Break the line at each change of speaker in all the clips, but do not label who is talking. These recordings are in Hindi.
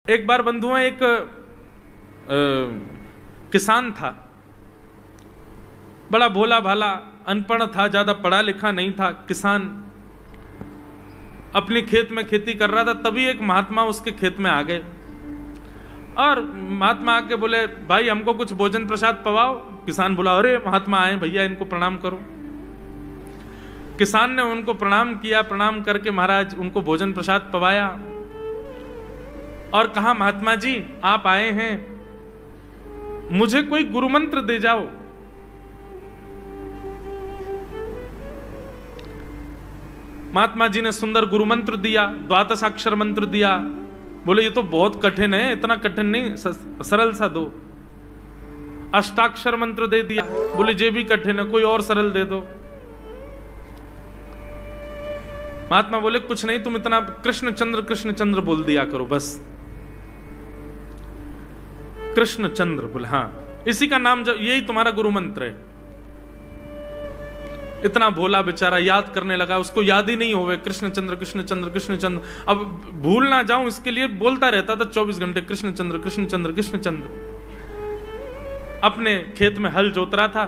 एक बार बंधुओं, एक किसान था, बड़ा भोला भाला, अनपढ़ था, ज्यादा पढ़ा लिखा नहीं था। किसान अपने खेत में खेती कर रहा था, तभी एक महात्मा उसके खेत में आ गए और महात्मा आके बोले, भाई हमको कुछ भोजन प्रसाद पवाओ। किसान बोला, अरे महात्मा आए भैया, इनको प्रणाम करो। किसान ने उनको प्रणाम किया, प्रणाम करके महाराज उनको भोजन प्रसाद पवाया और कहा, महात्मा जी आप आए हैं, मुझे कोई गुरु मंत्र दे जाओ। महात्मा जी ने सुंदर गुरु मंत्र दिया, द्वादशाक्षर मंत्र दिया। बोले ये तो बहुत कठिन है, इतना कठिन नहीं, सरल सा दो। अष्टाक्षर मंत्र दे दिया। बोले ये भी कठिन है, कोई और सरल दे दो। महात्मा बोले कुछ नहीं, तुम इतना कृष्ण चंद्र बोल दिया करो बस। कृष्ण चंद्र बोले, हाँ इसी का नाम, जब यही तुम्हारा गुरु मंत्र है। इतना भोला बेचारा याद करने लगा, उसको याद ही नहीं होवे कृष्ण चंद्र कृष्ण चंद्र कृष्ण चंद्र। अब भूल ना जाऊं इसके लिए बोलता रहता था 24 घंटे, कृष्ण चंद्र कृष्ण चंद्र कृष्ण चंद्र। अपने खेत में हल जोत रहा था,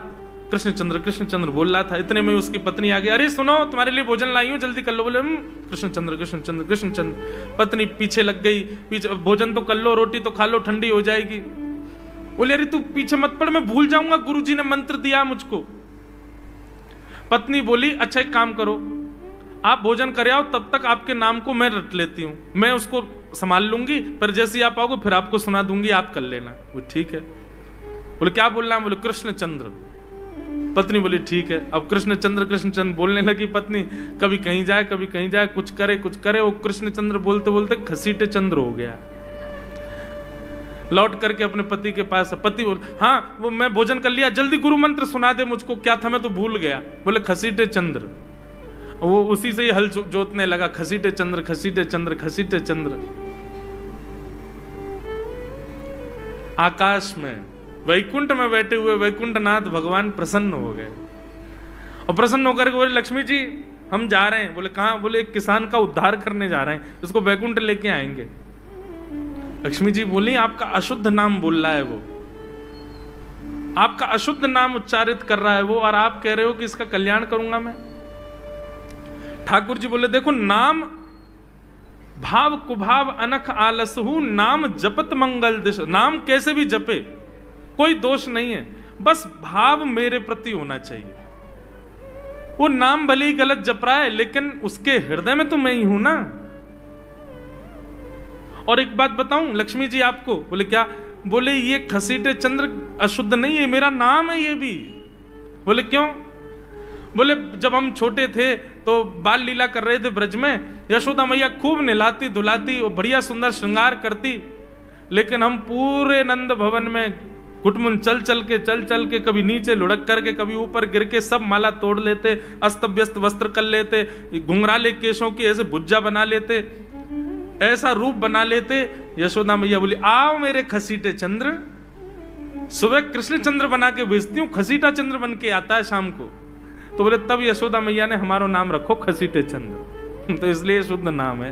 कृष्ण चंद्र बोल रहा था। इतने में उसकी पत्नी आ गई, अरे सुनो तुम्हारे लिए भोजन लाई हूं, जल्दी कर लो। बोले कृष्ण चंद्र कृष्ण चंद्र कृष्ण चंद्र। पत्नी पीछे लग गई, पीछे, भोजन तो कर लो, रोटी तो खा लो, ठंडी हो जाएगी। बोले अरे तू पीछे मत पड़, मैं भूल जाऊंगा, गुरुजी ने मंत्र दिया मुझको। पत्नी बोली, अच्छा एक काम करो, आप भोजन कर आओ, तब तक आपके नाम को मैं रट लेती हूं, मैं उसको संभाल लूंगी, पर जैसे ही आप आओगे फिर आपको सुना दूंगी, आप कर लेना। वो ठीक है। बोले क्या बोलना है? बोले कृष्ण चंद्र। पत्नी बोली ठीक है। अब कृष्ण चंद्र बोलने लगी पत्नी, कभी कहीं जाए कभी कहीं जाए, कुछ करे। वो कृष्ण चंद्र बोलते बोलते घसीटे चंद्र हो गया। लौट करके अपने पति के पास, पति बोल, हाँ वो मैं भोजन कर लिया, जल्दी गुरु मंत्र सुना दे मुझको, क्या था मैं तो भूल गया। बोले घसीटे चंद्र। वो उसी से ही हल जोतने लगा, घसीटे चंद्र घसीटे चंद्र घसीटे चंद्र। आकाश में वैकुंठ में बैठे हुए वैकुंठनाथ भगवान प्रसन्न हो गए और प्रसन्न होकर के बोले, लक्ष्मी जी हम जा रहे हैं। बोले कहां? बोले एक किसान का उद्धार करने जा रहे हैं, उसको वैकुंठ लेके आएंगे। लक्ष्मी जी बोली, आपका अशुद्ध नाम बोल रहा है वो, आपका अशुद्ध नाम उच्चारित कर रहा है वो, और आप कह रहे हो कि इसका कल्याण करूंगा मैं। ठाकुर जी बोले, देखो नाम भाव कुभाव अनख आलसहु, नाम जपत मंगल दिश। नाम कैसे भी जपे कोई दोष नहीं है, बस भाव मेरे प्रति होना चाहिए। वो नाम भले ही गलत जप रहा है, लेकिन उसके हृदय में तो मैं ही हूं ना। और एक बात बताऊं लक्ष्मी जी आपको। बोले क्या? बोले ये घसीटे चंद्र अशुद्ध नहीं है, मेरा नाम है ये भी। बोले क्यों? बोले जब हम छोटे थे तो बाल लीला कर रहे थे ब्रज में, यशोदा मैया खूब नहलाती धुलाती और बढ़िया सुंदर श्रृंगार करती, लेकिन हम पूरे नंद भवन में कुटमुन चल चल के कभी नीचे लुढ़क करके, कभी ऊपर गिर के सब माला तोड़ लेते, अस्त व्यस्त वस्त्र कर लेते, घुंघराले केशों की ऐसे भुज्जा बना लेते, ऐसा रूप बना लेते। यशोदा मैया बोली, आओ मेरे खसीटे चंद्र, सुबह कृष्ण चंद्र बना के भेजती हूँ, खसीटा चंद्र बन के आता है शाम को। तो बोले तब यशोदा मैया ने हमारा नाम रखो खसीटे चंद्र तो इसलिए शुद्ध नाम है।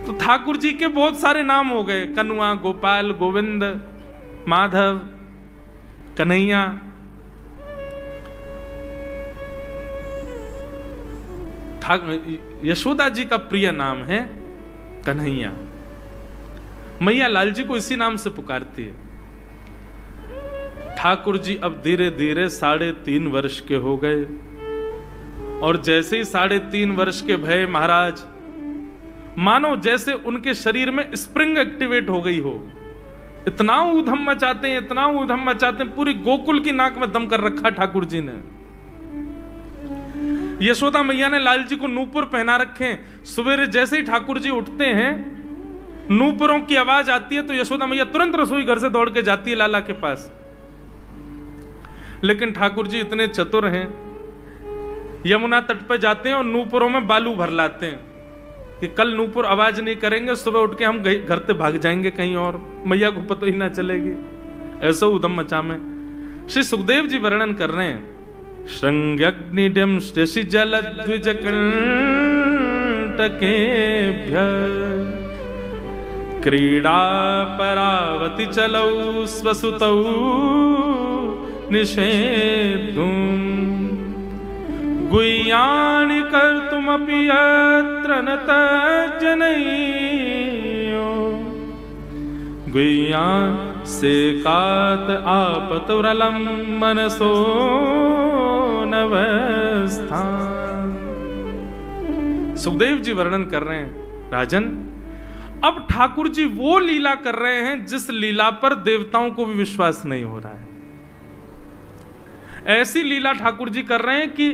तो ठाकुर जी के बहुत सारे नाम हो गए, कनुआ, गोपाल, गोविंद, माधव, कन्हैया। यशोदा जी का प्रिय नाम है कन्हैया। मैया लाल जी को इसी नाम से पुकारती है। ठाकुर जी अब धीरे धीरे 3.5 वर्ष के हो गए, और जैसे ही 3.5 वर्ष के भय महाराज, मानो जैसे उनके शरीर में स्प्रिंग एक्टिवेट हो गई हो। इतना ऊधम मचाते हैं, इतना ऊधम मचाते हैं, पूरी गोकुल की नाक में दम कर रखा ठाकुर जी ने। यशोदा मैया ने लाल जी को नूपुर पहना रखे। सवेरे जैसे ही ठाकुर जी उठते हैं, नूपुरों की आवाज आती है तो यशोदा मैया तुरंत रसोई घर से दौड़ के जाती है लाला के पास। लेकिन ठाकुर जी इतने चतुर हैं, यमुना तट पर जाते हैं और नूपुरों में बालू भर लाते हैं कि कल नूपुर आवाज नहीं करेंगे, सुबह उठ के हम घर से भाग जाएंगे कहीं और, मैया को पता ही ना चलेगी। ऐसा उधम मचा में श्री सुखदेव जी वर्णन कर रहे हैं, श्रृंग्यग्निड्यं शशि जलद्विज कंटकेभ्य क्रीड़ा परावति चलौ स्वसुतौ निषेद्धुम गुह्यानि कर्तुमपि यत्र न तज्जनयो गुह्यान् सेकात आपतुरलं मनसो नवस्थान। सुखदेव जी वर्णन कर रहे हैं, राजन अब ठाकुर जी वो लीला कर रहे हैं जिस लीला पर देवताओं को भी विश्वास नहीं हो रहा है। ऐसी लीला ठाकुर जी कर रहे हैं कि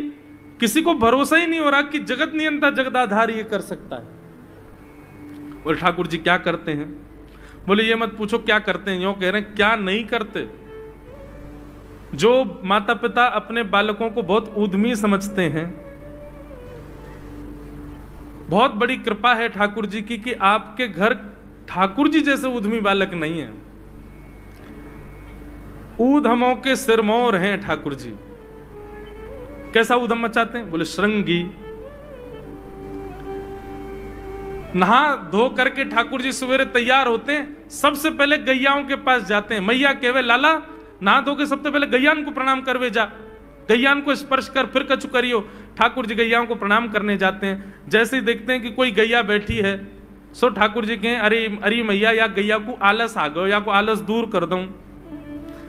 किसी को भरोसा ही नहीं हो रहा कि जगत नियंता जगदाधार ये कर सकता है। बोले ठाकुर जी क्या करते हैं? बोले ये मत पूछो क्या करते हैं, यूं कह रहे हैं क्या नहीं करते। जो माता पिता अपने बालकों को बहुत उद्यमी समझते हैं, बहुत बड़ी कृपा है ठाकुर जी की कि आपके घर ठाकुर जी जैसे उद्यमी बालक नहीं है। ऊधमों के सिरमौर हैं ठाकुर जी। कैसा उधम मचाते हैं? बोले श्रृंगी। नहा धो करके ठाकुर जी सवेरे तैयार होते हैं, सबसे पहले गैयाओं के पास जाते हैं। मैया कहवे लाला नहा धो के सबसे पहले गैयान को प्रणाम करवे जा, गैयान को स्पर्श कर फिर कछु करियो। ठाकुर जी गैयाओं को प्रणाम करने जाते हैं। जैसे ही देखते हैं कि कोई गैया बैठी है, सो ठाकुर जी कहें अरे अरे मैया या गैया को आलस आ गयो, या को आलस दूर कर दूं।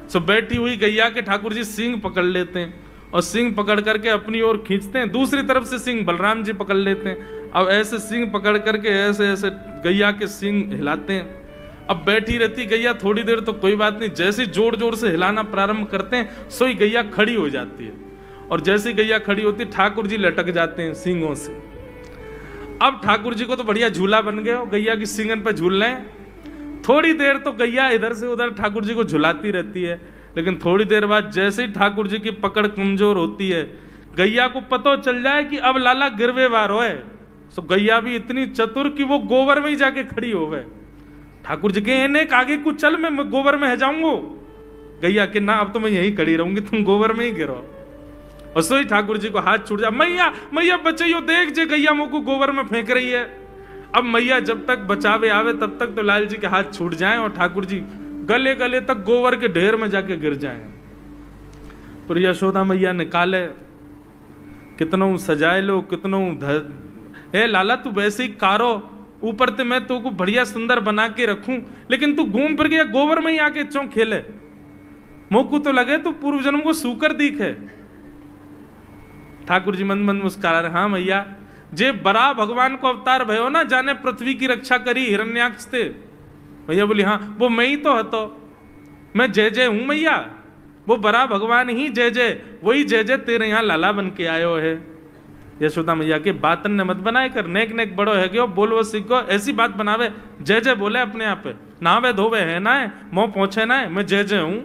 सो बैठी हुई गैया के ठाकुर जी सींग पकड़ लेते हैं और सींग पकड़ करके अपनी ओर खींचते हैं। दूसरी तरफ से सींग बलराम जी पकड़ लेते हैं। अब ऐसे सींग पकड़ करके ऐसे ऐसे गैया के सींग हिलाते हैं। अब बैठी रहती गैया थोड़ी देर तो कोई बात नहीं, जैसे जोर जोर से हिलाना प्रारंभ करते हैं सोई गैया खड़ी हो जाती है। और जैसी गैया खड़ी होती ठाकुर जी लटक जाते हैं सींगों से। अब ठाकुर जी को तो बढ़िया झूला बन गया, गैया की सींगन पर झूल रहे हैं। थोड़ी देर तो गैया इधर से उधर ठाकुर जी को झुलाती रहती है, लेकिन थोड़ी देर बाद जैसे ही ठाकुर जी की पकड़ कमजोर होती है, गैया को पता चल जाए कि अब लाला गिरवे वारो है। तो गैया भी इतनी चतुर कि वो गोबर में ही जाके खड़ी हो गए। ठाकुर जी के आगे कुछ चल, मैं गोबर में जाऊंगा। गैया के ना अब तो मैं यहीं खड़ी रहूंगी, तुम गोबर में ही गिरो। और सोई ठाकुर जी को हाथ छूट जा, मैया मैया बचाइयो, देख जे गैया मुंह को गोबर में फेंक रही है। अब मैया जब तक बचावे आवे तब तक तो लाल जी के हाथ छूट जाएं और ठाकुर जी गले गले तक गोबर के ढेर में जाके गिर जाएं। पर यशोदा मैया निकाले, कितनों सजाए लो, कितनों हे लाला तू वैसे ही कारो, ऊपर ते मैं तो को बढ़िया सुंदर बना के रखूं, लेकिन तू घूम फिर गया गोबर में ही आके चौं खेले। मोकू तो लगे तू पूर्व जन्म को सूकर दिखे। ठाकुर जी मंद मंद मुस्कुरा रहे, हाँ मैया जे बरा भगवान को अवतार भयो ना, जाने पृथ्वी की रक्षा करी हिरण्याक्ष थे। भैया बोली हाँ वो मैं ही तो हतो, मैं जय जय हूं मैया, वो बरा भगवान ही जय जय, वही जय जय तेरे यहाँ लाला बन के आयो है। यशोदा मैया के बातन ने मत बनाए कर, नेक नेक बड़ो है क्यों बोलवो सीखो, ऐसी बात बनावे, जय जय बोले अपने आप पे, नावे धोवे है ना है, मोह पहुंचे ना है, मैं जय जय हूं।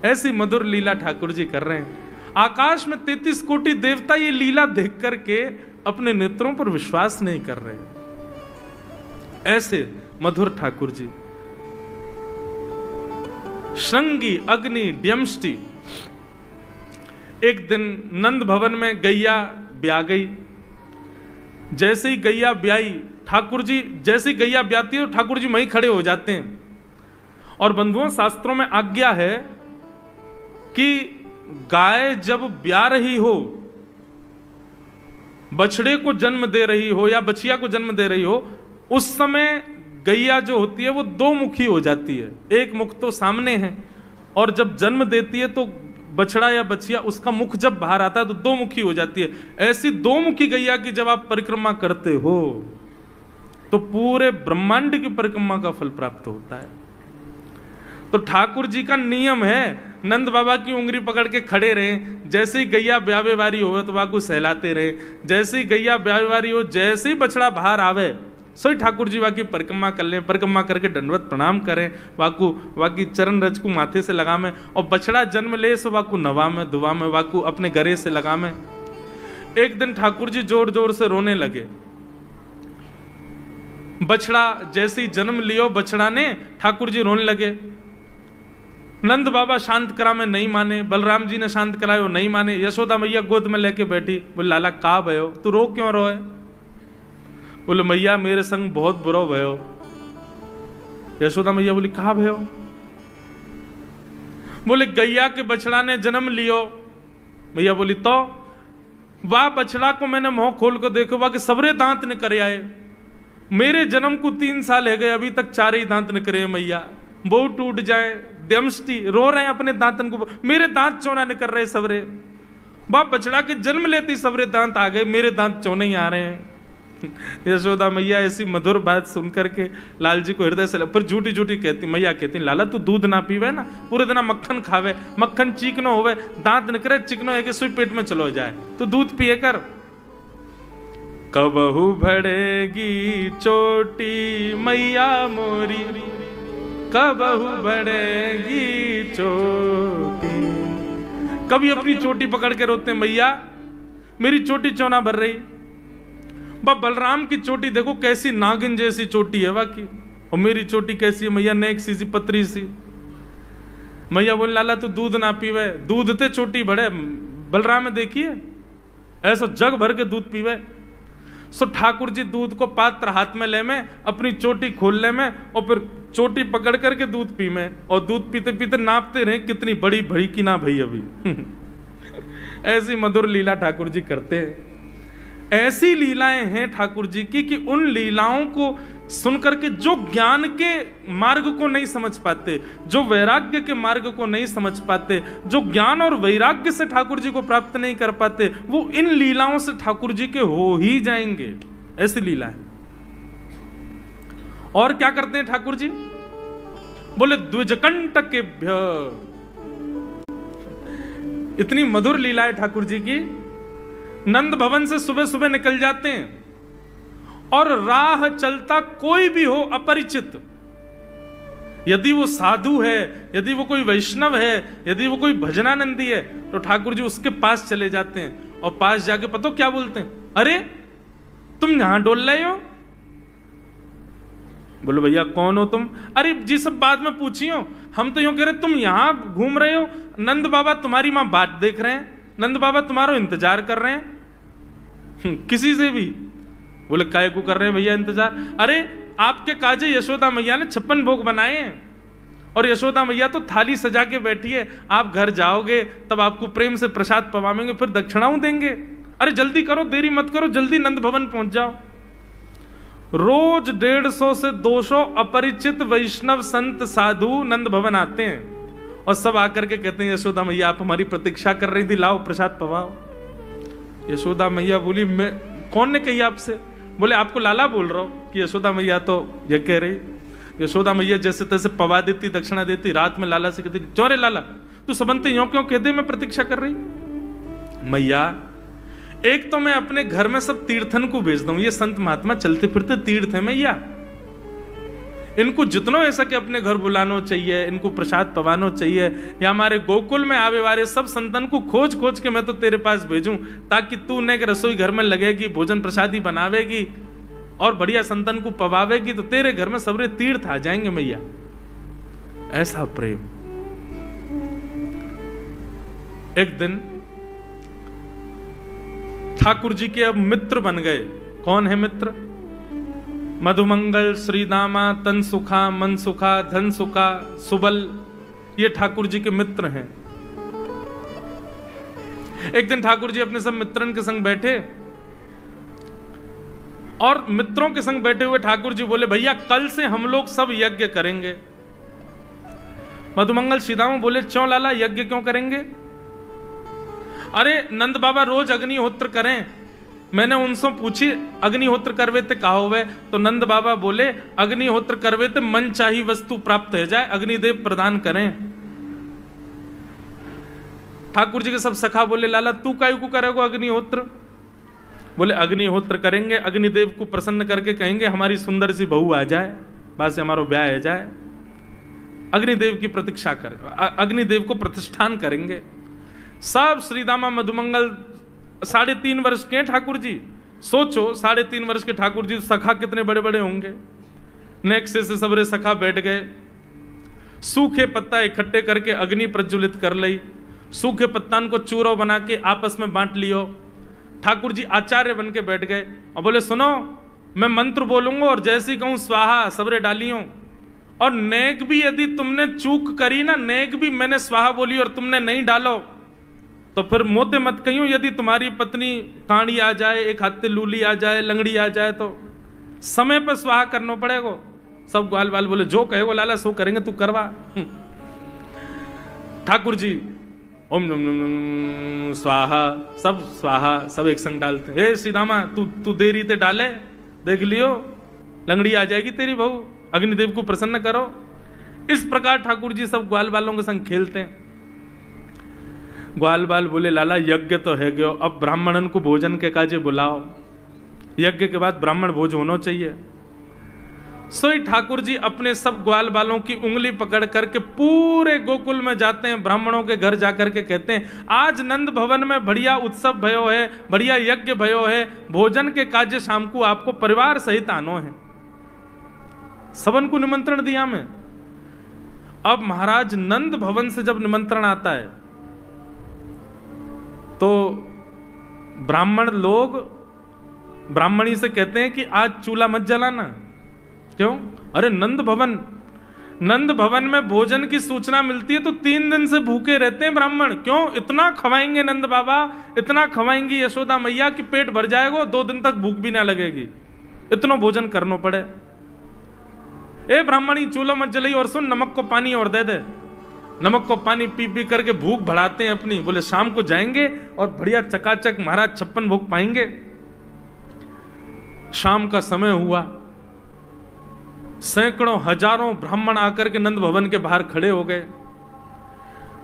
ऐसी मधुर लीला ठाकुर जी कर रहे हैं। आकाश में 33 कोटि देवता ये लीला देख करके अपने नेत्रों पर विश्वास नहीं कर रहे। ऐसे मधुर ठाकुर जी। श्रृंगी अग्नि द्यमष्टि। एक दिन नंद भवन में गैया ब्याह गई। जैसे ही गैया ब्याई, ठाकुर जी जैसे ही गैया ब्याती है ठाकुर जी वहीं खड़े हो जाते हैं। और बंधुओं शास्त्रों में आज्ञा है कि गाय जब ब्याह रही हो, बछड़े को जन्म दे रही हो या बछिया को जन्म दे रही हो, उस समय गैया जो होती है वो दो मुखी हो जाती है। एक मुख तो सामने है, और जब जन्म देती है तो बछड़ा या बछिया उसका मुख जब बाहर आता है तो दो मुखी हो जाती है। ऐसी दो मुखी गैया की जब आप परिक्रमा करते हो तो पूरे ब्रह्मांड की परिक्रमा का फल प्राप्त होता है। तो ठाकुर जी का नियम है, नंद बाबा की उंगली पकड़ के खड़े रहे, जैसे ही गैया ब्यावे वारी हो तो वाकू सहलाते रहे, जैसे ही गैया ब्यावे वारी हो, जैसे ही बछड़ा बाहर आवे सोई ठाकुर जी वाकी परिक्रमा कर लें, परिक्रमा करके दंडवत प्रणाम करें, वाकू वाकी चरण रज को माथे से लगा में, और बछड़ा जन्म ले सो वाकू नवा में दुआ में वाकू अपने गरे से लगा में। एक दिन ठाकुर जी जोर जोर से रोने लगे। बछड़ा जैसे ही जन्म लियो बछड़ा ने, ठाकुर जी रोने लगे। नंद बाबा शांत करा में नहीं माने, बलराम जी ने शांत करायो नहीं माने। यशोदा मैया गोद में लेके बैठी, बोले लाला का भयो, तू रो क्यों रोए? बोले मैया मेरे संग बहुत बुरा भयो। यशोदा मैया बोली कहा भयो? बोले गैया के बछड़ा ने जन्म लियो। मैया बोली तो वाह बछड़ा को मैंने मुंह खोल कर देखो वाह कि सबरे दांत ने करे आए। मेरे जन्म को 3 साल है गए अभी तक 4 ही दांत ने करे मैया। वो टूट जाए दमष्टी रो रहे हैं अपने दांतन को, मेरे दांत चौना ने कर रहे सबरे। वाह बछड़ा के जन्म लेते सबरे दांत आ गए, मेरे दांत चौने ही आ रहे हैं। यशोदा मैया ऐसी मधुर बात सुन करके लाल जी को हृदय से पर झूठी झूठी कहती मैया कहती लाला तू दूध ना पीवे ना, पूरे दिन मक्खन खावे, मक्खन चिकनो होवे, दांत निकले चिकनो है कि सुई पेट में चलो जाए, तो दूध पिए कर। कबहू बढ़ेगी चोटी मैया मोरी, कबहू बढ़ेगी चोटी। कभी अपनी चोटी पकड़ के रोते मैया मेरी चोटी चौना भर रही। बलराम की चोटी देखो कैसी नागिन जैसी चोटी है वाकई, और मेरी चोटी कैसी है मैया नेक सी पतरी सी। मैया बोले लाला तू दूध ना पीवे, दूध ते चोटी बढ़े। बलराम में देखिए ऐसा जग भर के दूध पीवे। सो ठाकुर जी दूध को पात्र हाथ में ले में, अपनी चोटी खोल ले में, और फिर चोटी पकड़ करके दूध पी में, और दूध पीते पीते नापते रहे कितनी बड़ी भई की ना भई अभी। ऐसी मधुर लीला ठाकुर जी करते हैं। ऐसी लीलाएं हैं ठाकुर जी की कि उन लीलाओं को सुनकर के जो ज्ञान के मार्ग को नहीं समझ पाते, जो वैराग्य के मार्ग को नहीं समझ पाते, जो ज्ञान और वैराग्य से ठाकुर जी को प्राप्त नहीं कर पाते, वो इन लीलाओं से ठाकुर जी के हो ही जाएंगे। ऐसी लीला है। और क्या करते हैं ठाकुर जी? बोले द्विजकंटकेभ्य। इतनी मधुर लीला है ठाकुर जी की। नंद भवन से सुबह सुबह निकल जाते हैं और राह चलता कोई भी हो अपरिचित, यदि वो साधु है, यदि वो कोई वैष्णव है, यदि वो कोई भजनानंदी है, तो ठाकुर जी उसके पास चले जाते हैं और पास जाके पता क्या बोलते हैं? अरे तुम यहां डोल रहे हो? बोलो भैया कौन हो तुम? अरे जी सब बाद में पूछियो, हम तो यूं कह रहे तुम यहां घूम रहे हो, नंद बाबा तुम्हारी मां बात देख रहे हैं, नंद बाबा तुम्हारा इंतजार कर रहे हैं। किसी से भी? बोले काय को कर रहे हैं भैया इंतजार? अरे आपके काजे यशोदा मैया ने 56 भोग बनाए हैं, और यशोदा मैया तो थाली सजा के बैठी है, आप घर जाओगे तब आपको प्रेम से प्रसाद पवाएंगे, फिर दक्षिणाओं देंगे। अरे जल्दी करो, देरी मत करो, जल्दी नंद भवन पहुंच जाओ। रोज 150 से 200 अपरिचित वैष्णव संत साधु नंद भवन आते हैं और सब आकर के कहते हैं यशोदा मैया आप हमारी प्रतीक्षा कर रही थी, लाओ प्रसाद पवाओ। यशोदा मैया बोली मैं कौन ने कही आपसे? बोले आपको लाला बोल रहा हूं कि यशोदा मैया तो ये कह रही। यशोदा मैया जैसे तैसे पवा देती, दक्षिणा देती, रात में लाला से कहती चौरे लाला तू सबंते यूं क्यों कहते मैं प्रतीक्षा कर रही? मैया एक तो मैं अपने घर में सब तीर्थन को भेज दूं, ये संत महात्मा चलते फिरते तीर्थ है मैया, इनको जितनो ऐसा कि अपने घर बुलानो चाहिए, इनको प्रसाद पवानो चाहिए, या हमारे गोकुल में आवे वाले सब संतन को खोज खोज के मैं तो तेरे पास भेजूं, ताकि तू ने रसोई घर में लगेगी, भोजन प्रसादी बनावेगी और बढ़िया संतन को पवावेगी, तो तेरे घर में सबरे तीर्थ आ जाएंगे मैया। ऐसा प्रेम। एक दिन ठाकुर जी के अब मित्र बन गए। कौन है मित्र? मधुमंगल, श्रीदामा, तन सुखा, मन सुखा, धन सुखा, सुबल, ये ठाकुर जी के मित्र हैं। एक दिन ठाकुर जी अपने सब मित्रन के संग बैठे और मित्रों के संग बैठे हुए ठाकुर जी बोले भैया कल से हम लोग सब यज्ञ करेंगे। मधुमंगल, श्रीदामा बोले क्यों लाला यज्ञ क्यों करेंगे? अरे नंद बाबा रोज अग्निहोत्र करें, मैंने उनसे पूछी अग्निहोत्र करवे ते कहा हुए, तो नंद बाबा बोले अग्निहोत्र करवे ते मन चाही वस्तु प्राप्त हो जाए, अग्निदेव प्रदान करें। ठाकुर जी के सब सखा बोले लाला तू काहे को करेगा अग्निहोत्र? बोले अग्निहोत्र करेंगे, अग्निदेव को प्रसन्न करके कहेंगे हमारी सुंदर सी बहू आ जाए, बाद से हमारा ब्याह हो जाए। अग्निदेव की प्रतीक्षा कर, अग्निदेव को प्रतिष्ठान करेंगे। सब श्रीदामा मधुमंगल 3.5 वर्ष के ठाकुर जी, सोचो 3.5 वर्ष के ठाकुर जी, सखा कितने बड़े बड़े होंगे। नेक्स्ट से सबरे सखा बैठ गए, सूखे पत्ता इकट्ठे करके अग्नि प्रज्वलित कर ली, सूखे पत्तान को चूरो बना के आपस में बांट लियो। ठाकुर जी आचार्य बन के बैठ गए और बोले सुनो मैं मंत्र बोलूंगा और जैसी कहूं स्वाहा सबरे डालियों। और नेक भी यदि तुमने चूक करी ना, नेक भी मैंने स्वाहा बोली और तुमने नहीं डालो, तो फिर मोते मत कहियो। यदि तुम्हारी पत्नी कांडी आ जाए, एक हाथ लूली आ जाए, लंगड़ी आ जाए, तो समय पर स्वाहा करना पड़ेगा। सब ग्वाल बाल बोले जो कहे वो लाला सो करेंगे, तू करवा। ठाकुर जी ओम नम नम नम स्वाहा, सब स्वाहा, सब एक संग डालते। हे श्रीदामा तू देरी ते डाले, देख लियो लंगड़ी आ जाएगी तेरी बहू, अग्निदेव को प्रसन्न करो। इस प्रकार ठाकुर जी सब ग्वाल बालों के संग खेलते हैं। ग्वाल बाल बोले लाला यज्ञ तो है गयो, अब ब्राह्मणन को भोजन के काजे बुलाओ, यज्ञ के बाद ब्राह्मण भोज होना चाहिए। सोई ठाकुर जी अपने सब ग्वाल बालों की उंगली पकड़ करके पूरे गोकुल में जाते हैं, ब्राह्मणों के घर जाकर के कहते हैं आज नंद भवन में बढ़िया उत्सव भयो है, बढ़िया यज्ञ भयो है, भोजन के काजे शाम को आपको परिवार सहित आनो है। सबन को निमंत्रण दिया मैं। अब महाराज नंद भवन से जब निमंत्रण आता है तो ब्राह्मण लोग ब्राह्मणी से कहते हैं कि आज चूल्हा मत जलाना। क्यों? अरे नंद भवन में भोजन की सूचना मिलती है तो 3 दिन से भूखे रहते हैं ब्राह्मण। क्यों? इतना खवाएंगे नंद बाबा, इतना खवाएंगी यशोदा मैया कि पेट भर जाएगा, 2 दिन तक भूख भी ना लगेगी, इतना भोजन करना पड़े। ए ब्राह्मणी चूल्हा मत जलाई, और सुन नमक को पानी और दे दे। नमक को पानी पी पी करके भूख बढ़ाते हैं अपनी। बोले शाम को जाएंगे और बढ़िया चकाचक महाराज 56 भोग पाएंगे। शाम का समय हुआ, सैकड़ों हजारों ब्राह्मण आकर के नंद भवन के बाहर खड़े हो गए।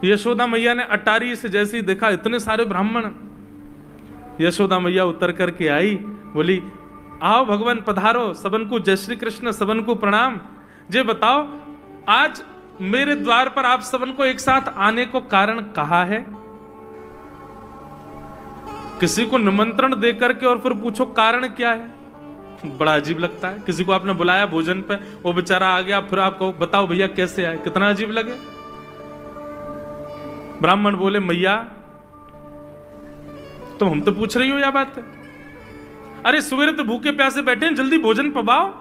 यशोदा मैया ने अटारी से जैसे ही देखा इतने सारे ब्राह्मण, यशोदा मैया उतर करके आई, बोली आओ भगवान पधारो, सबन को जय श्री कृष्ण, सबन को प्रणाम। जे बताओ आज मेरे द्वार पर आप सबन को एक साथ आने को कारण कहा है? किसी को निमंत्रण देकर के और फिर पूछो कारण क्या है, बड़ा अजीब लगता है। किसी को आपने बुलाया भोजन पे, वो बेचारा आ गया, फिर आपको बताओ भैया कैसे आए, कितना अजीब लगे। ब्राह्मण बोले मैया तुम हम तो पूछ रही हो या बात है? अरे सवेरे तो भूखे प्यासे बैठे हैं, जल्दी भोजन पवाओ।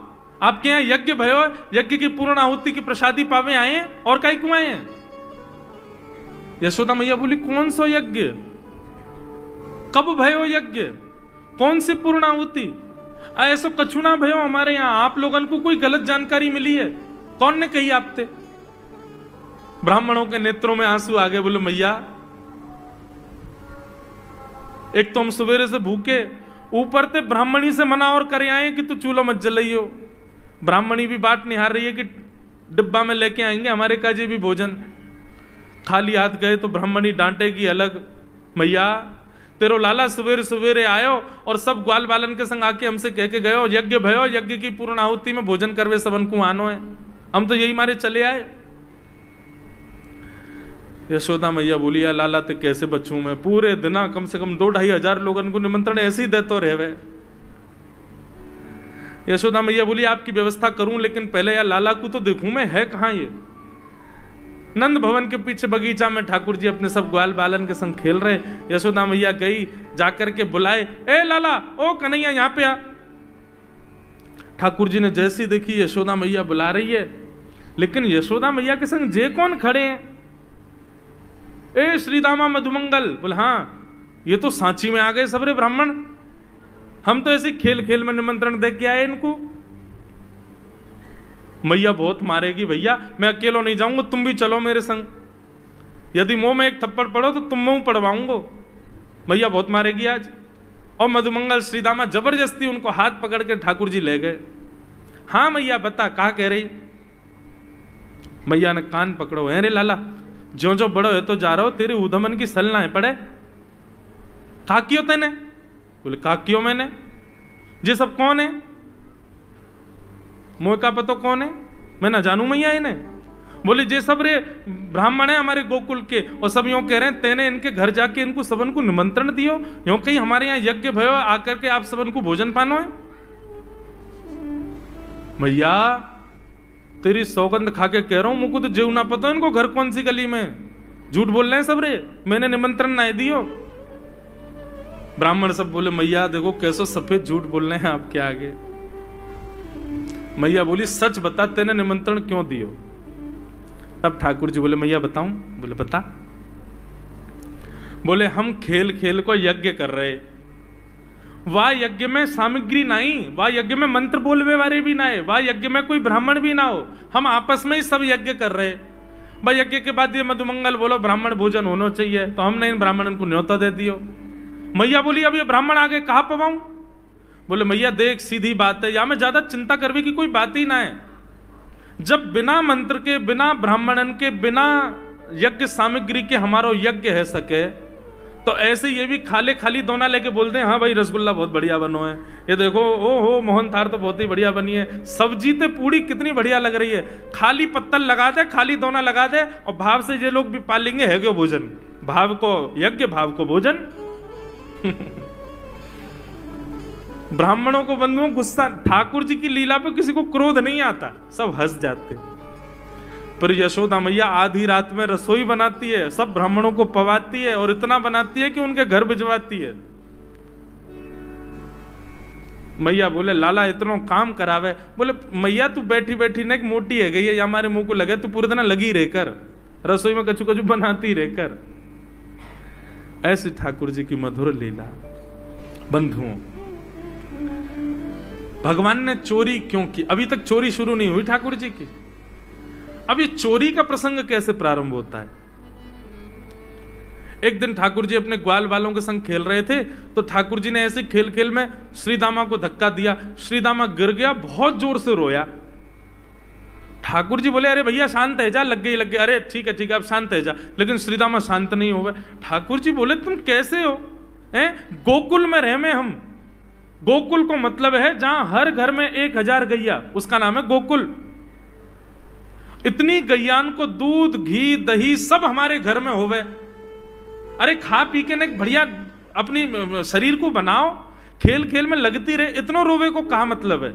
आपके यहां यज्ञ भयो, यज्ञ की पूर्ण आहुति की प्रसादी पावे आए हैं, और काहे क्यों आए हैं? यशोदा मैया बोली कौन सो यज्ञ, कब भयो यज्ञ, कौन सी पूर्ण आहुति? ऐसो कछु ना भयो हमारे यहां, आप लोगन को कोई गलत जानकारी मिली है, कौन ने कही आपते? ब्राह्मणों के नेत्रों में आंसू आ गए। बोले मैया एक तो हम सवेरे से भूखे, ऊपर ते ब्राह्मणी से मना और करे आए कि तू चूल्हा मत जलाइयो। ब्राह्मणी भी बात निहार रही है कि डिब्बा में लेके आएंगे हमारे काजे भी भोजन। खाली हाथ गए तो ब्राह्मणी डांटेगी अलग। मैया तेरो लाला सवेरे सवेरे आयो और सब ग्वाल बालन के संग आके हमसे कह के गयो यज्ञ भयो, यज्ञ की पूर्ण आहुति में भोजन करवे सबन को आनो है, हम तो यही मारे चले आए। यशोदा मैया बोली या लाला ते कैसे बचूं मैं, पूरे दिन कम से कम 2-2.5 हजार लोगन को निमंत्रण ऐसे ही देते रहे। यशोदा मैया बोली आपकी व्यवस्था करूं, लेकिन पहले यार लाला को तो देखूं मैं, है कहां ये? नंद भवन के पीछे बगीचा में ठाकुर जी अपने सब ग्वाल बालन के संग खेल रहे। यशोदा मैया गई, जाकर के बुलाए, ए लाला, ओ कन्हैया यहां पे आ। ठाकुर जी ने जैसी देखी यशोदा मैया बुला रही है, लेकिन यशोदा मैया के संग जे कौन खड़े हैं? ए श्रीदामा मधुमंगल। बोले हाँ ये तो सांची में आ गए सबरे ब्राह्मण, हम तो ऐसे खेल खेल में निमंत्रण दे के आए इनको। मैया बहुत मारेगी भैया, मैं अकेला नहीं जाऊंगा, तुम भी चलो मेरे संग, यदि मुंह में एक थप्पड़ पड़ो तो तुम मुंह पड़वाऊंगा, मैया बहुत मारेगी आज। और मधुमंगल श्रीदामा जबरदस्ती उनको हाथ पकड़ के ठाकुर जी ले गए। हाँ मैया बता कहा कह रही? मैया ने कान पकड़ो, है रे लाला जो जो बड़ो है तो जा रहा हो, तेरे उधमन की सल ना है पड़े। काकियो तेने? बोले काकियो मैंने, ये सब कौन है? मोह का पतो कौन है? मैं ना जानू मैया इन्हें। बोले जे सब रे ब्राह्मण है हमारे गोकुल के, और सब यूं कह रहे हैं तेने इनके घर जाके इनको सबन को निमंत्रण दियो, यूं कहीं हमारे यहाँ यज्ञ भयो आकर के आप सबन को भोजन पानो है। मैया तेरी सौगंध खा के कह रहा हूं, मुझको तो जीव ना पता इनको घर कौन सी गली में, झूठ बोल रहे हैं सब रे, मैंने निमंत्रण ना दियो। ब्राह्मण सब बोले मैया देखो कैसो सफेद झूठ बोल रहे हैं आपके आगे, मैया बोली सच बता, तेने निमंत्रण क्यों दियो? तब ठाकुर जी बोले मैया बताऊं? बोले बता। बोले हम खेल खेल को यज्ञ कर रहे, वाह यज्ञ में सामग्री नहीं, वाह यज्ञ में मंत्र बोलवे वाले भी ना है, वाह यज्ञ में कोई ब्राह्मण भी ना हो, हम आपस में ही सब यज्ञ कर रहे। भाई यज्ञ के बाद ये मधुमंगल बोलो ब्राह्मण भोजन होना चाहिए, तो हमने इन ब्राह्मणों को न्योता दे दियो। मैया बोली अब ये ब्राह्मण आगे कहाँ पवाऊं? बोले मैया देख सीधी बात है, या में ज्यादा चिंता करने की कोई बात ही ना है। जब बिना मंत्र के, बिना ब्राह्मणन के, बिना यज्ञ सामग्री के हमारा यज्ञ है सके, तो ऐसे ये भी खाली खाली दोना लेके बोलते हैं हाँ भाई रसगुल्ला बहुत बढ़िया बनो है, ये देखो ओ हो मोहन थार तो बहुत ही बढ़िया बनी है, सब्जी तो पूरी कितनी बढ़िया लग रही है, खाली पत्तल लगा दे, खाली दोना लगा दे, और भाव से ये लोग भी पालेंगे है क्यों भोजन, भाव को यज्ञ भाव को भोजन। ब्राह्मणों को बंधुओं गुस्सा, ठाकुर जी की लीला पे किसी को क्रोध नहीं आता, सब हंस जाते। पर यशोदा मैया आधी रात में रसोई बनाती है, सब ब्राह्मणों को पवाती है, और इतना बनाती है कि उनके घर भिजवाती है। मैया बोले लाला इतना काम करावे। बोले मैया तू बैठी बैठी ना मोटी है गई है, या हमारे मुंह को लगे, तू पूरे दिन लगी रहकर रसोई में कछु कछु बनाती रहकर। ऐसी ठाकुर जी की मधुर लीला। बंधुओं, भगवान ने चोरी क्यों की? अभी तक चोरी शुरू नहीं हुई ठाकुर जी की। अब ये चोरी का प्रसंग कैसे प्रारंभ होता है? एक दिन ठाकुर जी अपने ग्वाल वालों के संग खेल रहे थे, तो ठाकुर जी ने ऐसे खेल खेल में श्रीदामा को धक्का दिया, श्रीदामा गिर गया, बहुत जोर से रोया। ठाकुर जी बोले अरे भैया शांत है जा, लग गई लग गई, अरे ठीक है अब शांत है जा, लेकिन श्रीदामा शांत नहीं हुआ। ठाकुर जी बोले तुम कैसे हो? हैं गोकुल में रहे में हम, गोकुल को मतलब है जहां हर घर में 1000 गैया, उसका नाम है गोकुल। इतनी गैयान को दूध घी दही सब हमारे घर में होवे, अरे खा पी के न बढ़िया अपनी शरीर को बनाओ, खेल खेल में लगती रहे, इतना रोवे को कहा मतलब है?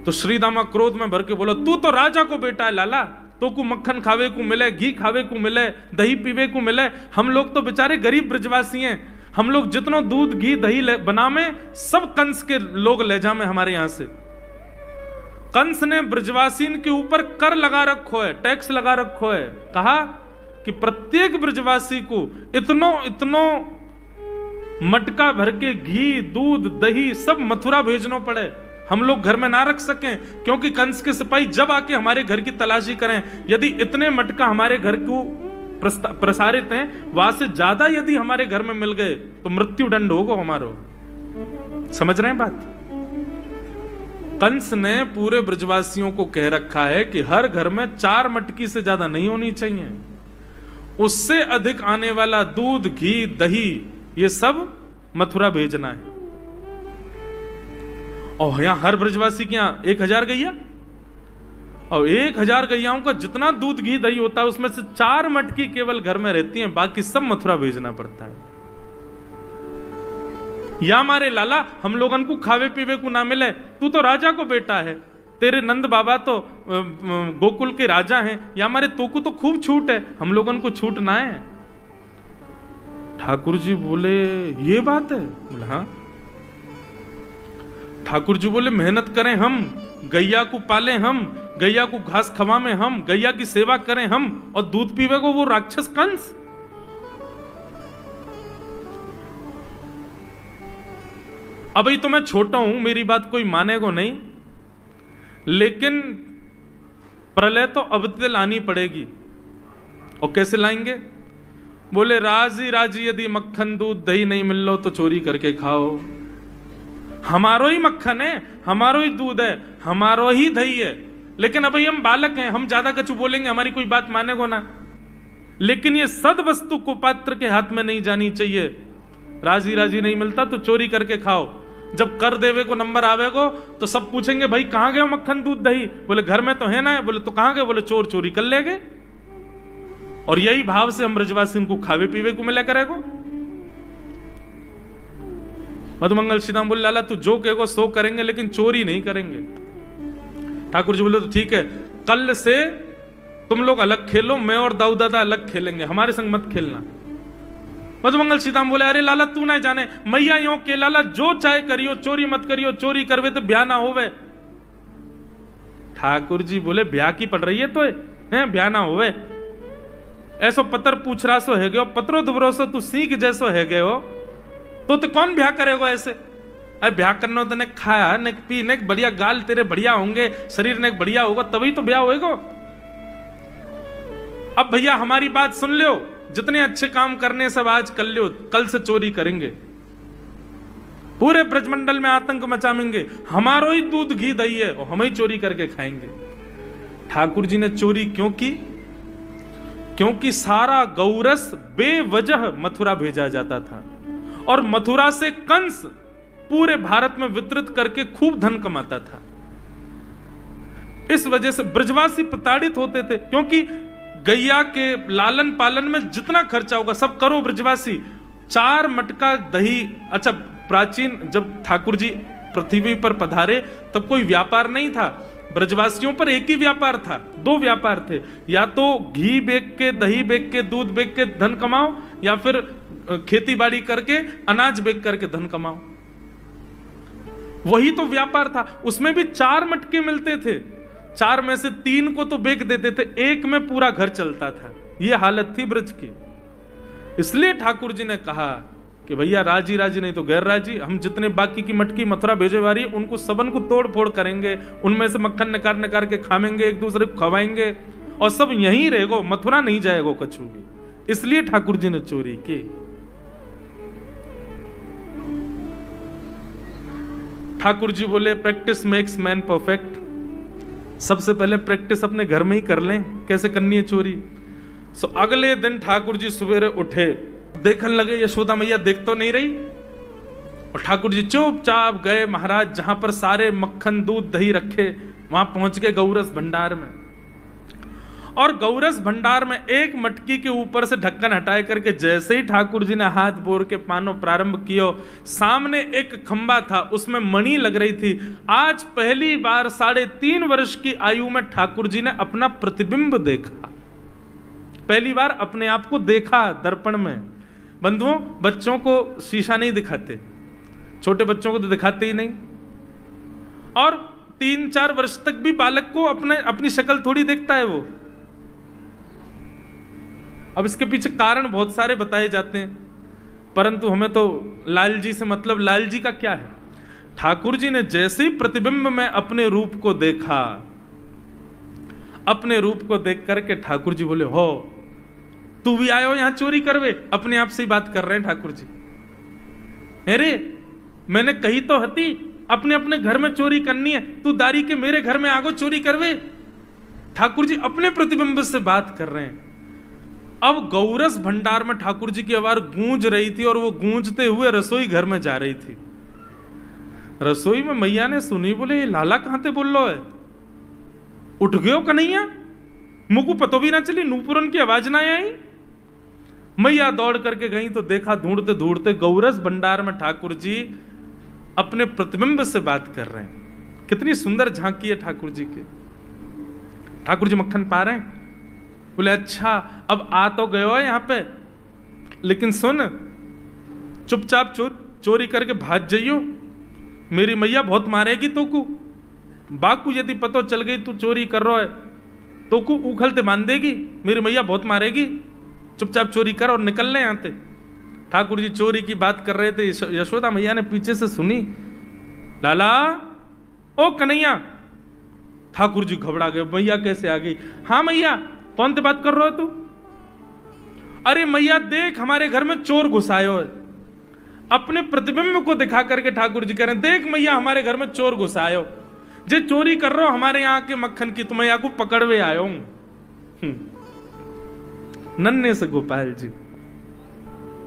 तो श्रीदामा क्रोध में भर के बोला तू तो राजा को बेटा है लाला, तो को मक्खन खावे को मिले, घी खावे को मिले, दही पीवे को मिले, हम लोग तो बेचारे गरीब ब्रजवासी हैं, हम लोग जितना दूध घी दही बना में सब कंस के लोग ले जा में हमारे यहां से। कंस ने ब्रजवासीन के ऊपर कर लगा रखो है, टैक्स लगा रखो है, कहा कि प्रत्येक ब्रजवासी को इतनो मटका भर के घी दूध दही सब मथुरा भेजना पड़े, हम लोग घर में ना रख सकें, क्योंकि कंस के सिपाही जब आके हमारे घर की तलाशी करें, यदि इतने मटका हमारे घर को प्रसारित हैं, वहां से ज्यादा यदि हमारे घर में मिल गए तो मृत्यु दंड होगा हमारा। समझ रहे हैं बात? कंस ने पूरे ब्रजवासियों को कह रखा है कि हर घर में 4 मटकी से ज्यादा नहीं होनी चाहिए, उससे अधिक आने वाला दूध घी दही ये सब मथुरा भेजना है। और यहां हर ब्रजवासी के यहां 1000 गैया, और 1000 गैयाओं का जितना दूध घी दही होता है उसमें से 4 मटकी केवल घर में रहती हैं, बाकी सब मथुरा भेजना पड़ता है। या हमारे लाला हम लोगन को खावे पीवे को ना मिले, तू तो राजा को बेटा है, तेरे नंद बाबा तो गोकुल के राजा हैं, या हमारे तो को तो खूब छूट है, हम लोगन को छूट ना है। ठाकुर जी बोले ये बात है? बोले हाँ। ठाकुर जी बोले मेहनत करें हम, गैया को पाले हम, गैया को घास खवाएं हम, गैया की सेवा करें हम, और दूध पीवे को वो राक्षस कंस। अभी तो मैं छोटा हूं, मेरी बात कोई मानेगा नहीं, लेकिन प्रलय तो अब तक लानी पड़ेगी। और कैसे लाएंगे? बोले राजी राजी यदि मक्खन दूध दही नहीं मिल लो तो चोरी करके खाओ, हमारो ही मक्खन है, हमारो ही दूध है, हमारो ही दही है, लेकिन अभी हम बालक हैं, हम ज्यादा कछु बोलेंगे हमारी कोई बात मानेगो ना। लेकिन ये सद वस्तु को पात्र के हाथ में नहीं जानी चाहिए। राजी राजी नहीं मिलता तो चोरी करके खाओ, जब कर देवे को नंबर आवेगो तो सब पूछेंगे भाई कहां गए मक्खन दूध दही? बोले घर में तो है ना। बोले तो कहां गए? बोले चोर चोरी कर ले गए। और यही भाव से हम ब्रजवासी को खावे पीवे को मिला करेगो। मधुमंगल श्रीदाम बोले लाला तू जो कहेगो सो करेंगे, लेकिन चोरी नहीं करेंगे। ठाकुर जी बोले तो ठीक है, कल से तुम लोग अलग खेलो, मैं और दाऊ दादा अलग खेलेंगे, हमारे संग मत खेलना। मधुमंगल सीताम बोले अरे लाला तू ना जाने, मैया यो के लाला जो चाहे करियो, चोरी मत करियो, चोरी करवे तो ब्याह ना होवे। ठाकुर जी बोले ब्याह की पड़ रही है तो है, ब्याह ना होवे, ऐसो पतर पूछ रहा सो है गयो, पत्रो दुबरो सो तू सीख जैसो है गयो, तो कौन ब्याह करेगा ऐसे? अरे ब्याह करना तो ने खाया ने पी ने बढ़िया गाल तेरे बढ़िया होंगे, शरीर ने बढ़िया होगा तभी तो ब्याह होएगा। अब भैया हमारी बात सुन लो, जितने अच्छे काम करने सब आज कर लो, कल से चोरी करेंगे, पूरे ब्रजमंडल में आतंक मचाएंगे, हमारो ही दूध घी दही है और हम ही चोरी करके खाएंगे। ठाकुर जी ने चोरी क्यों की? क्योंकि सारा गौरस बेवजह मथुरा भेजा जाता था और मथुरा से कंस पूरे भारत में वितरित करके खूब धन कमाता था। इस वजह से ब्रजवासी प्रताड़ित होते थे, क्योंकि गैया के लालन पालन में जितना खर्चा होगा सब करो ब्रजवासी। 4 मटका दही, अच्छा प्राचीन जब ठाकुर जी पृथ्वी पर पधारे तब कोई व्यापार नहीं था, ब्रजवासियों पर एक ही व्यापार था, 2 व्यापार थे, या तो घी बेच के, दही बेच के, दूध बेच के धन कमाओ, या फिर खेती बाड़ी करके अनाज बेच करके धन कमाओ। वही तो व्यापार था। उसमें भी 4 मटके मिलते थे, 4 में से 3 को तो बेच देते थे, 1 में पूरा घर चलता था। यह हालत थी ब्रज की। इसलिए ठाकुर जी ने कहा कि भैया राजी राजी नहीं तो गैर राजी, हम जितने बाकी की मटकी मथुरा भेजे वाली उनको सबन को तोड़ फोड़ करेंगे, उनमें से मक्खन निकाल निकाल के खाएंगे, एक दूसरे को खवाएंगे और सब यहीं रहेगो, मथुरा नहीं जाएगो कछु भी। इसलिए ठाकुर जी ने चोरी की। ठाकुर जी बोले प्रैक्टिस मेक्स मैन परफेक्ट। सबसे पहले प्रैक्टिस अपने घर में ही कर लें कैसे करनी है चोरी। सो अगले दिन ठाकुर जी सवेरे उठे, देखने लगे यशोदा मैया देख तो नहीं रही, और ठाकुर जी चुपचाप गए महाराज जहां पर सारे मक्खन दूध दही रखे, वहां पहुंच गए गौरस भंडार में। और गौरस भंडार में एक मटकी के ऊपर से ढक्कन हटाए करके जैसे ही ठाकुर जी ने हाथ बोर के पानो प्रारंभ किया, सामने एक खंबा था, उसमें मणि लग रही थी। आज पहली बार 3.5 वर्ष की आयु में ठाकुर जी ने अपना प्रतिबिंब देखा, पहली बार अपने आप को देखा दर्पण में। बंधुओं, बच्चों को शीशा नहीं दिखाते, छोटे बच्चों को तो दिखाते ही नहीं, और 3-4 वर्ष तक भी बालक को अपनी शक्ल थोड़ी देखता है वो। अब इसके पीछे कारण बहुत सारे बताए जाते हैं, परंतु हमें तो लाल जी से मतलब, लाल जी का क्या है। ठाकुर जी ने जैसे ही प्रतिबिंब में अपने रूप को देखा, अपने रूप को देख करके ठाकुर जी बोले, हो तू भी आयो यहां चोरी करवे। अपने आप से ही बात कर रहे हैं ठाकुर जी। अरे मैंने कही तो हती अपने अपने घर में चोरी करनी है, तू दारी के मेरे घर में आगो चोरी करवे। ठाकुर जी अपने प्रतिबिंब से बात कर रहे हैं। अब गौरस भंडार में ठाकुर जी की आवाज गूंज रही थी और वो गूंजते हुए रसोई घर में जा रही थी। रसोई में मैया ने सुनी, बोले ये लाला कहां थे बोल लो है, उठ गयो कन्हैया, मुझको पतो भी ना चली, नूपुरन की आवाज ना आई। मैया दौड़ करके गई तो देखा ढूंढते ढूंढते गौरस भंडार में ठाकुर जी अपने प्रतिबिंब से बात कर रहे हैं। कितनी सुंदर झांकी है ठाकुर जी की। ठाकुर जी मक्खन पा रहे हैं। बोले अच्छा अब आ तो गयो है यहां पे, लेकिन सुन चुपचाप चोरी करके भाग जाइयो, मेरी मैया बहुत मारेगी तो को। बाकू यदि पतो चल गई तू चोरी कर रहा है तो को उखलते मान देगी, मेरी मैया बहुत मारेगी, चुपचाप चोरी कर और निकल ले यहां से। ठाकुर जी चोरी की बात कर रहे थे, यशोदा मैया ने पीछे से सुनी, लाला ओ कन्हैया। ठाकुर जी घबरा गए, मैया कैसे आ गई? हाँ मैया, कौन से बात कर रहे हो तू? अरे मैया देख हमारे घर में चोर घुसायो है। अपने प्रतिबिंब को दिखा करके ठाकुर जी कह रहे हैं, देख मैया हमारे घर में चोर घुसायो, जे चोरी कर रहे हो हमारे यहाँ के मक्खन की, तुम्हें यहाँ को पकड़वे आयो हूं। नन्हे से गोपाल जी,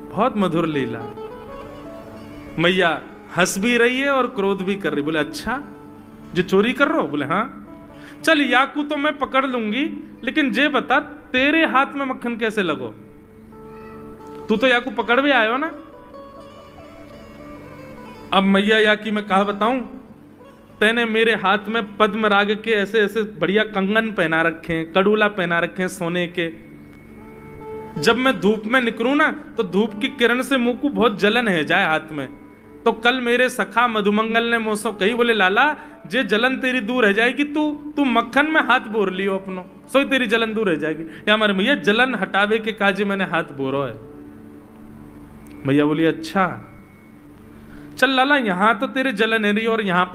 बहुत मधुर लीला। मैया हंस भी रही है और क्रोध भी कर रही। बोले अच्छा जो चोरी कर रहे हो? बोले हाँ। चल याकू तो मैं पकड़ लूंगी, लेकिन जे बता तेरे हाथ में मक्खन कैसे लगो? तू तो याकू पकड़वे आयो ना। अब मैया याकी मैं कहा बताऊं, तेने मेरे हाथ में पद्म राग के ऐसे ऐसे बढ़िया कंगन पहना रखे हैं, कड़ूला पहना रखे हैं सोने के। जब मैं धूप में निकलूं ना तो धूप की किरण से मुंह को बहुत जलन है जाए हाथ में, तो कल मेरे सखा मधुमंगल ने मोसो कही, बोले लाला जे जलन तेरी दूर रह जाएगी, तू मक्खन में हाथ बोर लियो अपनो, सो तेरी जलन दूर रह जाएगी। या हमारे भैया जलन हटावे के काजे मैंने हाथ बोरो है। भैया बोली अच्छा चल लाला, यहां तो तेरे जलन है रही और यहां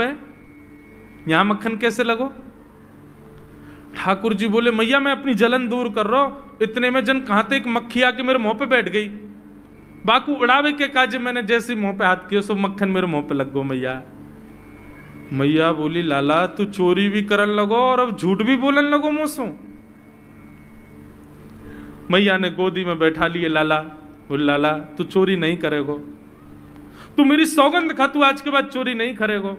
मक्खन कैसे लगो। ठाकुर जी बोले मैया मैं अपनी जलन दूर कर रहा हूं, इतने में जन कहां थे एक मक्खी आके मेरे मुंह पे बैठ गई, बाकू उड़ावे के काजे मैंने जैसे मुंह पे हाथ किया सो मक्खन मेरे मुंह पे लग गो। मैया बोली लाला तू चोरी भी करन लगो और अब झूठ भी बोलन लगो मुझसे। मैया ने गोदी में बैठा लिए लाला, बोले लाला तू चोरी नहीं करेगो, तू मेरी सौगंध खा, तू आज के बाद चोरी नहीं करेगो।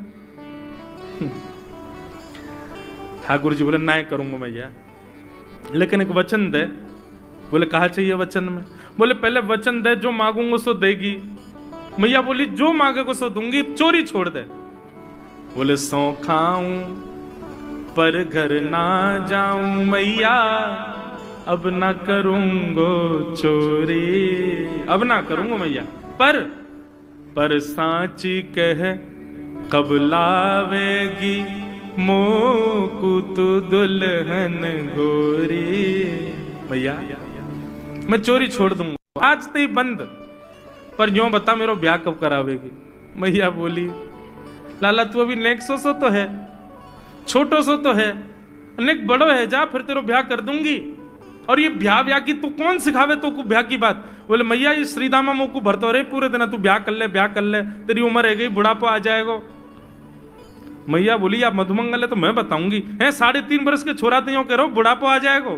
ठाकुर जी बोले ना करूंगा मैया, लेकिन एक वचन दे। बोले कहा चाहिए वचन में। बोले पहले वचन दे, जो मांगूंगा सो देगी। मैया बोली जो मांगेगा सो दूंगी, चोरी छोड़ दे। बोले सौ खाऊं पर घर ना जाऊं मैया, अब ना करूंगो चोरी, अब ना करूंगा मैया, पर सांची कह कब लावेगी मोकू तू दुल्हन गोरी। भैया मैं चोरी छोड़ दूंगा, आज तो ही बंद, पर यूं बता मेरा ब्याह कब करावेगी। मैया बोली लाला तू अभी नेक सो तो है, छोटो सो तो है, नेक बड़ो है, जा फिर तेरो ब्याह कर दूंगी। और ये ब्याह की तू कौन सिखावे तो को ब्याह की बात। बोले मैया ये श्रीदामा मोकू भरतो रहे पूरे दिन, तू ब्याह कर ले, तेरी उम्र है गई, बुढ़ापा आ जाएगा। मैया बोली आप मधुमंगल है तो मैं बताऊंगी, है 3.5 बरस के छोरा तो यूं कह रहा बुढ़ापा आ जाएगा।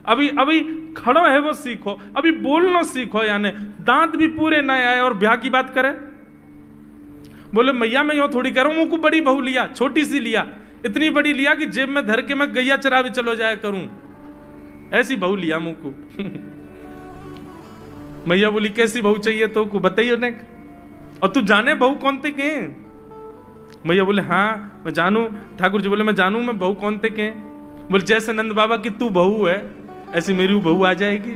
अभी खड़ो है वो सीखो, अभी बोलना सीखो, यानी दांत भी पूरे ना आए और ब्याह की बात करे। बोले मैया मैं यूं थोड़ी कह रहा हूं, मुझको बड़ी बहू लिया, छोटी सी लिया, इतनी बड़ी लिया कि जेब में धर के मैं गैया चरा भी चलो जाया करूं, ऐसी बहू लिया मुझको। मैया बोली कैसी बहू चाहिए तो को बताइए ने, और तू जाने बहू कौन थे के। मैया बोले हाँ मैं जानू। ठाकुर जी बोले मैं जानू मैं बहू कौन थे के। बोले जैसे नंद बाबा की तू बहू है ऐसी मेरी बहू आ जाएगी।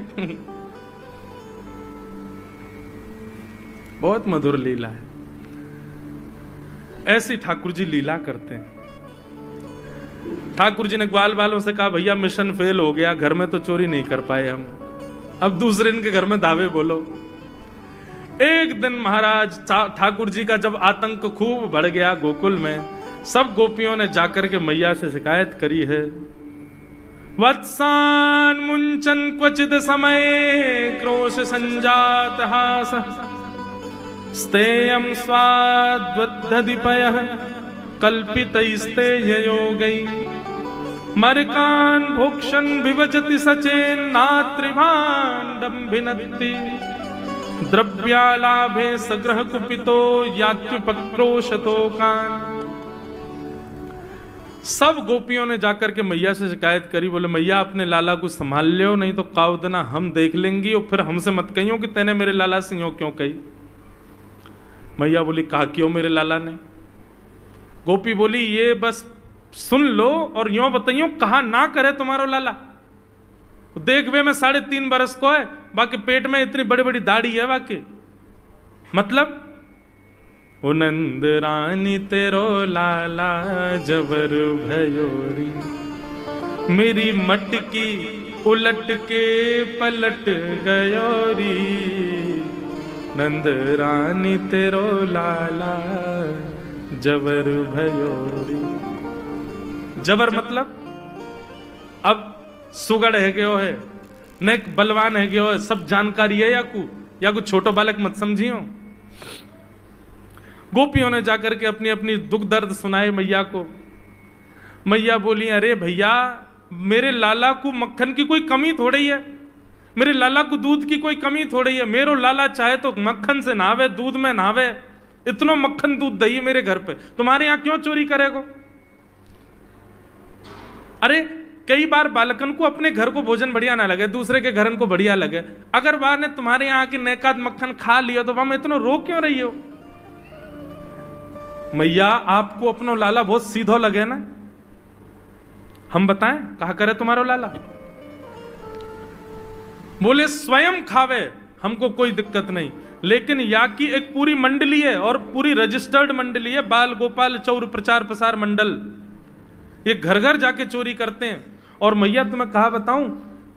बहुत मधुर लीला है, ऐसी ठाकुर जी लीला करते हैं। ठाकुर जी ने ग्वाल वालों से कहा भैया मिशन फेल हो गया, घर में तो चोरी नहीं कर पाए हम, अब दूसरे इनके घर में दावे बोलो। एक दिन महाराज ठाकुर जी का जब आतंक खूब बढ़ गया गोकुल में, सब गोपियों ने जाकर के मैया से शिकायत करी है। वत्सान मुंचन क्वचित समय क्रोश संजात हास, स्तेयं स्वाद्वद्धदिपयः कल्पितैस्तेययोगै, मरकान् भोक्षन् विभजति सचेन्नात्रिभाण्डं भिनत्ति, द्रव्यालाभे सग्रह कुपितो यात्युपक्रोशतोकान्। सब गोपियों ने जाकर के मैया से शिकायत करी, बोले मैया अपने लाला को संभाल लियो, नहीं तो काउदना हम देख लेंगी और फिर हमसे मत कहियो कि तेने मेरे लाला से यूं क्यों कही। मैया बोली कहा क्यों मेरे लाला ने। गोपी बोली ये बस सुन लो और यूं बताइयो कहा ना करे तुम्हारो लाला। देख वे मैं 3.5 बरस को है, बाकी पेट में इतनी बड़ी बड़ी दाढ़ी है बाकी, मतलब ओ नंद रानी तेरो लाला जबर भयोरी, मेरी मटकी उलट के पलट गयोरी, नंद रानी तेरो लाला जबर भयोरी। जबर मतलब अब सुगड़ है गयो है, न बलवान है गयो है, सब जानकारी है या कुछ छोटो बालक मत समझियो। गोपियों ने जाकर के अपनी अपनी दुख दर्द सुनाए मैया को। मैया बोली अरे भैया मेरे लाला को मक्खन की कोई कमी थोड़ी है, मेरे लाला को दूध की कोई कमी थोड़ी है, मेरो लाला चाहे तो मक्खन से नहावे, दूध में नहावे, इतना मक्खन दूध दही मेरे घर पे, तुम्हारे यहां क्यों चोरी करेगो। अरे कई बार बालकन को अपने घर को भोजन बढ़िया ना लगे, दूसरे के घर को बढ़िया लगे, अगर बार ने तुम्हारे यहाँ की नेकाद मक्खन खा लिया तो वहां इतना रो क्यों रही हो। मैया आपको अपना लाला बहुत सीधो लगे ना, हम बताएं कहा करे तुम्हारा लाला। बोले स्वयं खावे हमको कोई दिक्कत नहीं, लेकिन या की एक पूरी मंडली है और पूरी रजिस्टर्ड मंडली है, बाल गोपाल चौर प्रचार प्रसार मंडल, ये घर घर जाके चोरी करते हैं। और मैया तुम्हें कहा बताऊं,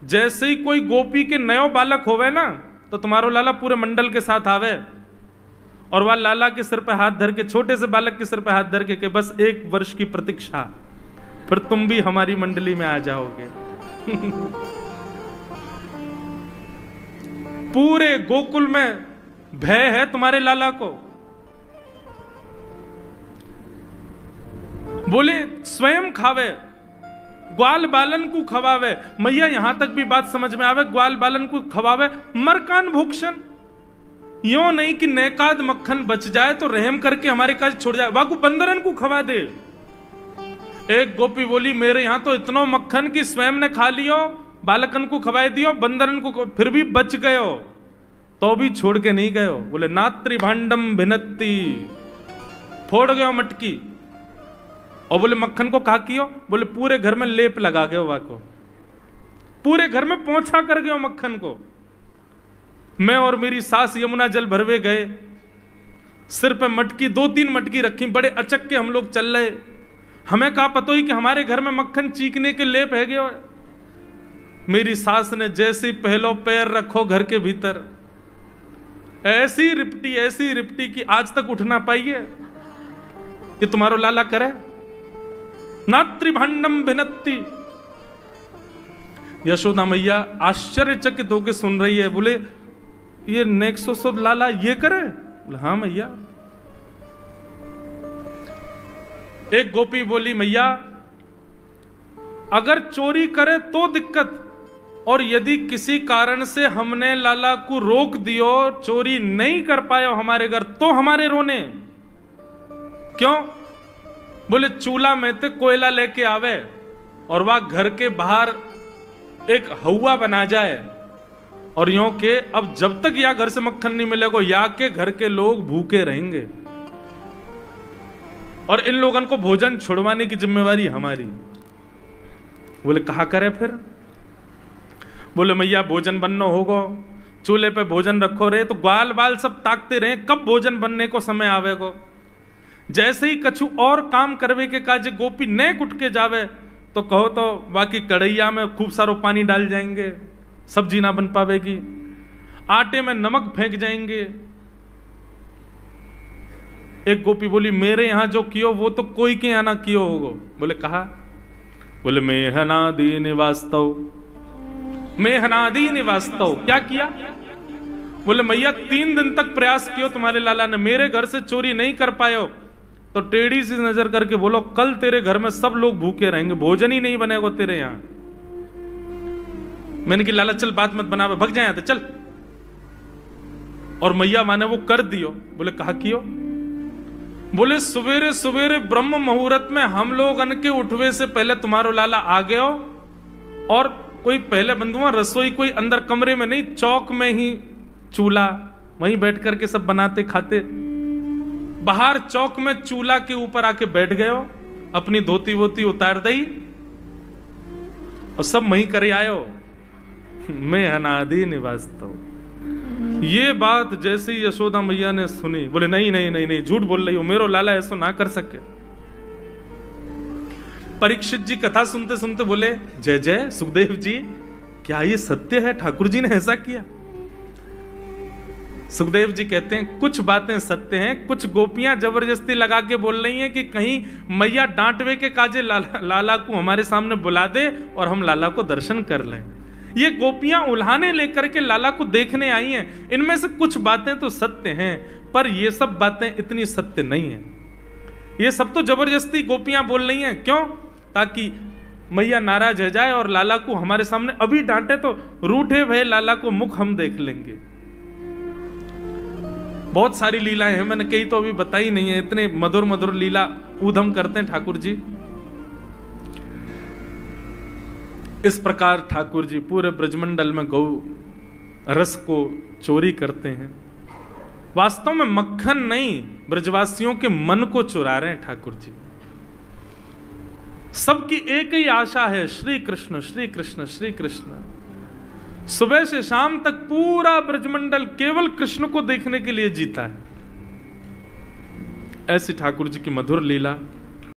जैसे ही कोई गोपी के नयो बालक होवे ना, तो तुम्हारो लाला पूरे मंडल के साथ आवे और वह लाला के सिर पे हाथ धर के, छोटे से बालक के सिर पे हाथ धर के बस 1 वर्ष की प्रतीक्षा, फिर तुम भी हमारी मंडली में आ जाओगे। पूरे गोकुल में भय है तुम्हारे लाला को। बोले स्वयं खावे, ग्वाल बालन को खवावे। मैया यहां तक भी बात समझ में आवे, ग्वाल बालन को खवावे, मरकान भूक्षण। यो नहीं कि नेकाद मक्खन बच जाए तो रहम करके हमारे काज छोड़ जाए, वाकू बंदरन को खवा दे। एक गोपी बोली मेरे यहां तो इतना मक्खन कि स्वयं ने खा लियो, बालकन को खवाए दियो, बंदरन को, फिर भी बच गयो, तो भी छोड़ के नहीं गयो। बोले नात्री भांडम भिनत्ती, फोड़ गयो मटकी। और बोले मक्खन को कहा कियो? बोले पूरे घर में लेप लगा गयो, वाको पूरे घर में पोंछा कर गयो मक्खन को। मैं और मेरी सास यमुना जल भरवे गए, सिर पे मटकी 2-3 मटकी रखी, बड़े अचक के हम लोग चल रहे, हमें कहा पतो ही कि हमारे घर में मक्खन चीकने के लेप है गयो। मेरी सास ने जैसे पहलो पैर रखो घर के भीतर, ऐसी रिपटी कि आज तक उठ ना पाइए। ये तुम्हारो लाला करे? नात्री भांडम भिनत्ती। यशोदा मैया आश्चर्यचकित होकर सुन रही है। बोले ये नेक्सो लाला ये करे? बोले हाँ मैया। एक गोपी बोली मैया अगर चोरी करे तो दिक्कत, और यदि किसी कारण से हमने लाला को रोक दियो, चोरी नहीं कर पाए हमारे घर, तो हमारे रोने क्यों? बोले चूल्हा में तो कोयला लेके आवे और वह घर के बाहर एक हवा बना जाए, और यों के अब जब तक या घर से मक्खन नहीं मिलेगा या के घर के लोग भूखे रहेंगे, और इन लोगों को भोजन छुड़वाने की जिम्मेवारी हमारी। बोले कहा करे फिर? बोले मैया भोजन बनना होगा, चूल्हे पे भोजन रखो रहे, तो ग्वाल बाल सब ताकते रहे कब भोजन बनने को समय आवेगो। जैसे ही कछु और काम करवे के काज गोपी ने कुट के जावे, तो कहो तो बाकी कढ़ैया में खूब सारो पानी डाल जाएंगे, सब्जी ना बन पावेगी, आटे में नमक फेंक जाएंगे। एक गोपी बोली मेरे यहां जो कियो वो तो कोई के यहां ना कियो होगो। बोले कहा? बोले मेहनादी निवास्तव, मेहनादी निवास्तव। क्या किया? बोले मैया 3 दिन तक प्रयास कियो तुम्हारे लाला ने, मेरे घर से चोरी नहीं कर पायो, तो टेढ़ी सी नजर करके बोलो कल तेरे घर में सब लोग भूखे रहेंगे, भोजन ही नहीं बनेगा तेरे यहां। मैंने कि लाला चल बात मत बना, भग जाए तो चल। और मैया माने वो कर दियो। बोले कहा कियो? बोले सवेरे सवेरे ब्रह्म मुहूर्त में हम लोग अन के उठवे से पहले तुम्हारो लाला आ गयो, और कोई पहले बंधुआ रसोई कोई अंदर कमरे में नहीं, चौक में ही चूल्हा, वहीं बैठ करके सब बनाते खाते। बाहर चौक में चूल्हा के ऊपर आके बैठ गयो, अपनी धोती वोती उतार दई और सब वहीं करे आयो, मैं अनादि निवास्तव। ये बात जैसे ही यशोदा मैया ने सुनी, बोले नहीं नहीं नहीं नहीं, झूठ बोल रही हो, मेरो लाला ऐसा ना कर सके। परीक्षित जी कथा सुनते सुनते बोले जय जय सुखदेव जी, क्या ये सत्य है? ठाकुर जी ने ऐसा किया? सुखदेव जी कहते हैं कुछ बातें सत्य हैं, कुछ गोपियां जबरदस्ती लगा के बोल रही हैं कि कहीं मैया डांटवे के काजे लाला को हमारे सामने बुला दे और हम लाला को दर्शन कर लें। ये गोपियां उल्हाने लेकर के लाला को देखने आई हैं। इनमें से कुछ बातें तो सत्य हैं, पर ये सब बातें इतनी सत्य नहीं है। ये सब तो जबरदस्ती गोपियां बोल रही हैं, क्यों? ताकि मैया नाराज हो जाए और लाला को हमारे सामने अभी डांटे तो रूठे भय लाला को मुख हम देख लेंगे। बहुत सारी लीलाएं हैं, मैंने कई तो अभी बताई नहीं है, इतने मधुर मधुर लीला ऊधम करते हैं ठाकुर जी। इस प्रकार ठाकुर जी पूरे ब्रजमंडल में गौ रस को चोरी करते हैं। वास्तव में मक्खन नहीं, ब्रजवासियों के मन को चुरा रहे हैं ठाकुर जी। सबकी एक ही आशा है, श्री कृष्ण श्री कृष्ण श्री कृष्ण। सुबह से शाम तक पूरा ब्रजमंडल केवल कृष्ण को देखने के लिए जीता है। ऐसी ठाकुर जी की मधुर लीला।